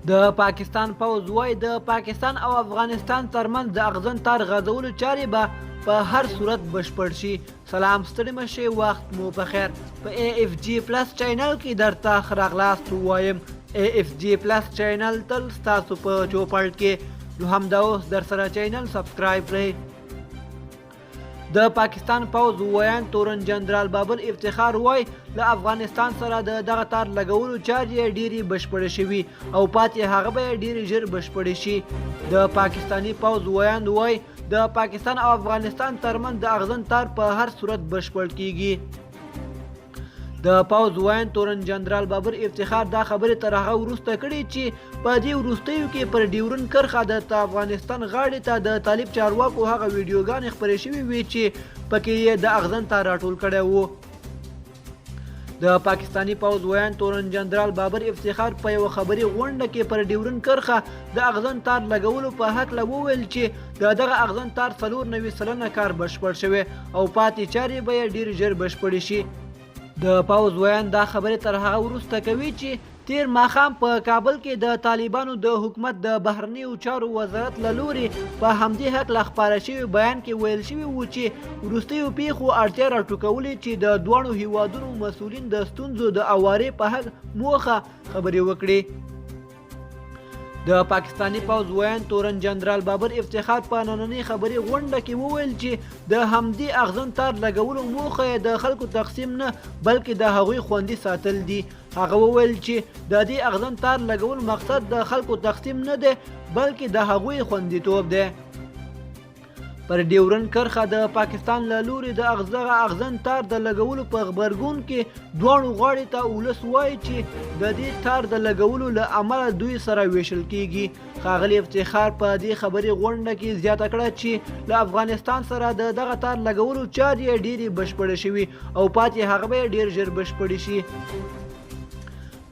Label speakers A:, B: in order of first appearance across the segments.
A: د پاکستان پوځ وایي د پاکستان او افغانستان ترمنځ د اغزن تار غځولو چارې به په هر صورت بشپړ شي. سلام ستړي مه شئ، وخت مو بخیر. په اے اف جی پلس چینل کې درته ښه راغلاست ووایم. اے اف جی پلس چینل تل ستاسو په چوپړ کې، نو همدا اوس در سره چینل سبسکرایب کړئ. د پاکستان پوځ ویان تورن جنرال بابر افتخار وای له افغانستان سره د دغه تار لګولو چارې ډېرې بشپړې شوي او پاتې هغه به ډېرې ژر بشپړې شي. د پاکستاني پوځ ویان وای د پاکستان او افغانستان ترمنځ د اغزن تار په هر صورت بشپړ کیږي. د پوځ ویان تورن جنرال بابر افتخار دا خبرې تر هغه وروسته کړې چې په دې وروستیو کې پر ډیورن کرښه د افغانستان غاړې ته د طالب چارواکو هغه ویډیوګانې خپرې شوې وې چې پکې یې د اغزن تار راټول کړی و. د پاکستاني پوځ ویان تورن جنرال بابر افتخار په یوه خبري غونډه کې پر ډیورن کرښه د اغزن تار لګولو په هکله وویل چې د دغه اغزن تار 94 سلنه کار بشپړ شوی او پاتې چارې به یې ډېر ژر بشپړې شي. د پوځ ویان دا خبرې تر هغه وروسته کوي چې تیر ماښام په کابل کې د طالبانو د حکومت د بهرنیو چارو وزارت له لورې په همدې هکله خپاره شوي بیان کې ویل شوي و چې وروستیو پیښو اړتیا راټوکولې چې د دواړو هیوادونو مسؤلین د ستونزو د اوارې په حق موخه خبرې وکړي. د پاکستاني پوځ ویان تورن جنرال بابر افتخار په نننۍ خبري غونډه کې وویل چې د همدې اغزن تار لګولو موخه د خلکو تقسیم نه بلکې د هغوی خوندي ساتل دي. هغه وویل چې د دې اغزن تار لګول مقصد د خلکو تقسیم نه دی بلکې د هغوی خوندیتوب دی. پر ډیورن کرښه د پاکستان له لوري د اغزن تار د لګولو په غبرګون کې دواړو غاړې ته ولس وایي چې د دې تار د لګولو له امله دوی سره ویشل کیږي. ښاغلي افتخار په دې خبري غونډه کې زیاته کړه چې له افغانستان سره د دغه تار لګولو چارې ډېرې بشپړې شوي او پاتې هغه به ډېر ژر بشپړې شي.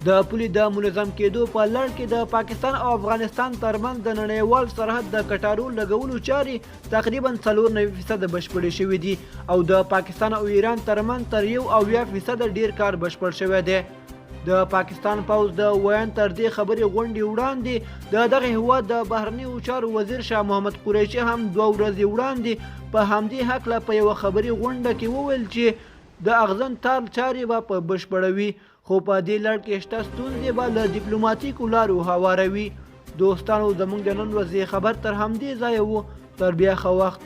A: د پولې د منظم کېدو په لړ کې د پاکستان او افغانستان ترمنځ د نړیوال سرحد د کټارو لګولو چارې تقریبا 94% بشپړې شوې دي او د پاکستان او ایران ترمنځ تر 90% ډیر کار بشپړ شوی دی. د پاکستان پوځ د ویان تر دې خبرې غونډې وړاندې د دغه هیواد د بهرنیو چارو وزیر شاه محمد قریشي هم 2 ورځې وړاندې په همدې هکله په یوه خبري غونډه کې وویل چې د اغزن تار چارې به په بشپړوي خو په دې لړ کې شته ستونزې به له ډیپلوماتیکو لارو هواروي. دوستانو زموږ د نن ورځې خبر تر همدې ځایه و. تر بیا ښه وخت.